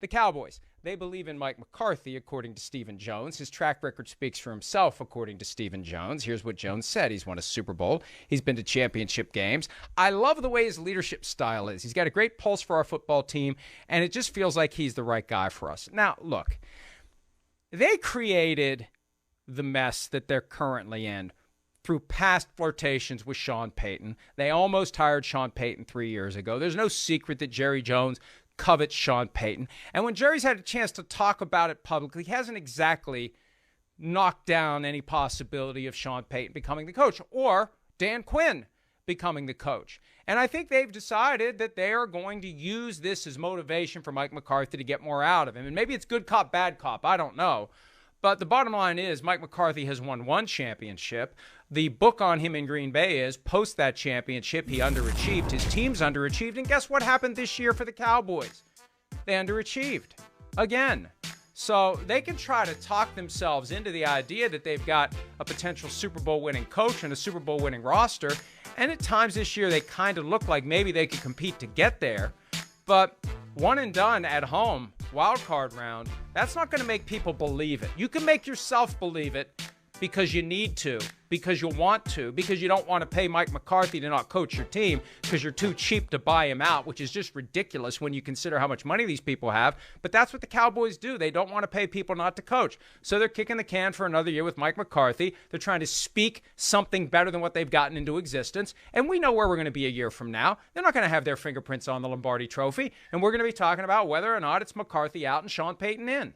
The Cowboys, they believe in Mike McCarthy, according to Stephen Jones. His track record speaks for himself, according to Stephen Jones. Here's what Jones said. He's won a Super Bowl. He's been to championship games. I love the way his leadership style is. He's got a great pulse for our football team, and it just feels like he's the right guy for us. Now, look, they created the mess that they're currently in through past flirtations with Sean Payton. They almost hired Sean Payton 3 years ago. There's no secret that Jerry Jones covets Sean Payton. And when Jerry's had a chance to talk about it publicly, he hasn't exactly knocked down any possibility of Sean Payton becoming the coach or Dan Quinn becoming the coach. And I think they've decided that they are going to use this as motivation for Mike McCarthy to get more out of him. And maybe it's good cop, bad cop. I don't know. But the bottom line is Mike McCarthy has won one championship. The book on him in Green Bay is post that championship, he underachieved. His team's underachieved. And guess what happened this year for the Cowboys? They underachieved again. So they can try to talk themselves into the idea that they've got a potential Super Bowl winning coach and a Super Bowl winning roster. And at times this year, they kind of look like maybe they could compete to get there. But one and done at home, wild card round, that's not going to make people believe it. You can make yourself believe it because you need to, because you want to, because you don't want to pay Mike McCarthy to not coach your team because you're too cheap to buy him out, which is just ridiculous when you consider how much money these people have. But that's what the Cowboys do. They don't want to pay people not to coach. So they're kicking the can for another year with Mike McCarthy. They're trying to speak something better than what they've gotten into existence. And we know where we're going to be a year from now. They're not going to have their fingerprints on the Lombardi Trophy. And we're going to be talking about whether or not it's McCarthy out and Sean Payton in.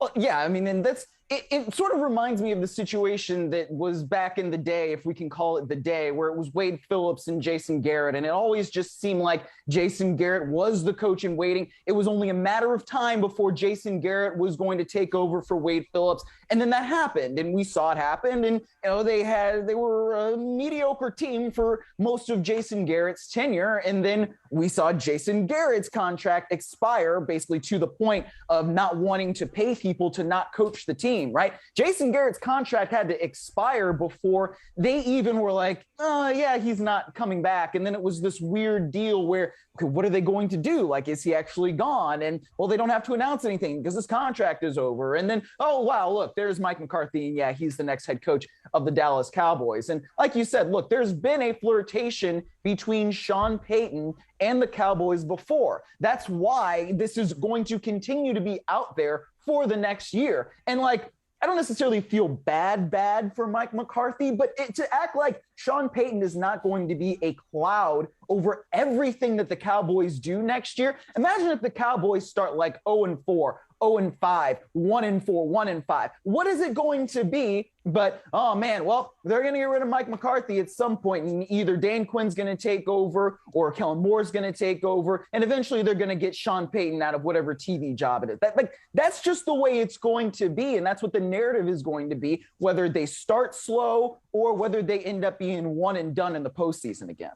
Well, yeah, I mean, and that's it sort of reminds me of the situation that was back in the day, if we can call it the day, where it was Wade Phillips and Jason Garrett. And it always just seemed like Jason Garrett was the coach in waiting. It was only a matter of time before Jason Garrett was going to take over for Wade Phillips. And then that happened, and we saw it happen. And, you know, they were a mediocre team for most of Jason Garrett's tenure. And then we saw Jason Garrett's contract expire, basically to the point of not wanting to pay people to not coach the team, right? Jason Garrett's contract had to expire before they even were like, oh, yeah, he's not coming back. And then it was this weird deal where, okay, what are they going to do? Like, is he actually gone? And, well, they don't have to announce anything because his contract is over. And then, oh, wow, look, there's Mike McCarthy. And yeah, he's the next head coach of the Dallas Cowboys. And like you said, look, there's been a flirtation between Sean Payton and the Cowboys before. That's why this is going to continue to be out there for the next year. And like, I don't necessarily feel bad for Mike McCarthy, but to act like Sean Payton is not going to be a cloud over everything that the Cowboys do next year. Imagine if the Cowboys start like 0-4, 0-5, 1-4, 1-5. What is it going to be? But, oh man, well, they're going to get rid of Mike McCarthy at some point. And either Dan Quinn's going to take over or Kellen Moore's going to take over. And eventually they're going to get Sean Payton out of whatever TV job it is. That's just the way it's going to be. And that's what the narrative is going to be, whether they start slow or whether they end up being one and done in the postseason again.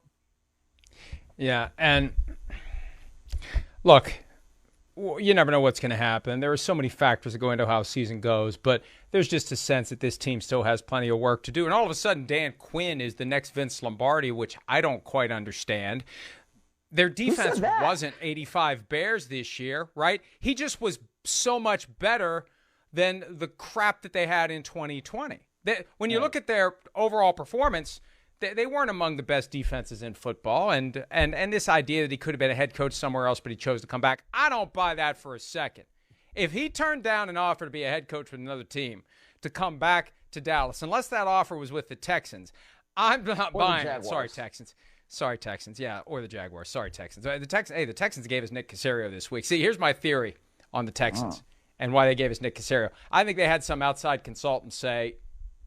Yeah. And look, you never know what's going to happen. There are so many factors that go into how a season goes, but there's just a sense that this team still has plenty of work to do. And all of a sudden, Dan Quinn is the next Vince Lombardi, which I don't quite understand. Their defense wasn't 85 Bears this year, right? He just was so much better than the crap that they had in 2020. When you look at their overall performance, they weren't among the best defenses in football, and this idea that he could have been a head coach somewhere else, but he chose to come back, I don't buy that for a second. If he turned down an offer to be a head coach with another team to come back to Dallas, unless that offer was with the Texans, I'm not buying it. Sorry, Texans. Yeah, or the Jaguars. Sorry, Texans. The Texans gave us Nick Caserio this week. See, here's my theory on the Texans and why they gave us Nick Caserio. I think they had some outside consultant say,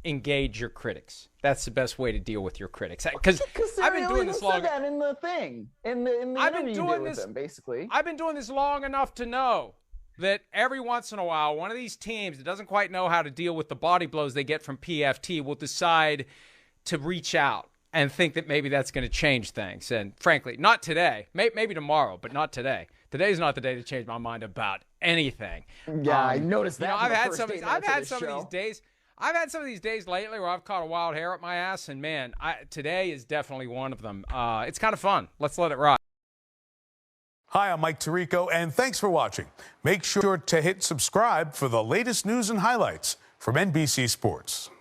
engage your critics. That's the best way to deal with your critics. Because I've been doing this long. Said that in the thing, in the interview you did with them, basically. I've been doing this long enough to know that every once in a while, one of these teams that doesn't quite know how to deal with the body blows they get from PFT will decide to reach out and think that maybe that's going to change things. And frankly, not today. Maybe tomorrow, but not today. Today's not the day to change my mind about anything. Yeah, I noticed that. I've had some of these days lately where I've caught a wild hair up my ass, and man, today is definitely one of them. It's kind of fun. Let's let it ride. Hi, I'm Mike Tirico, and thanks for watching. Make sure to hit subscribe for the latest news and highlights from NBC Sports.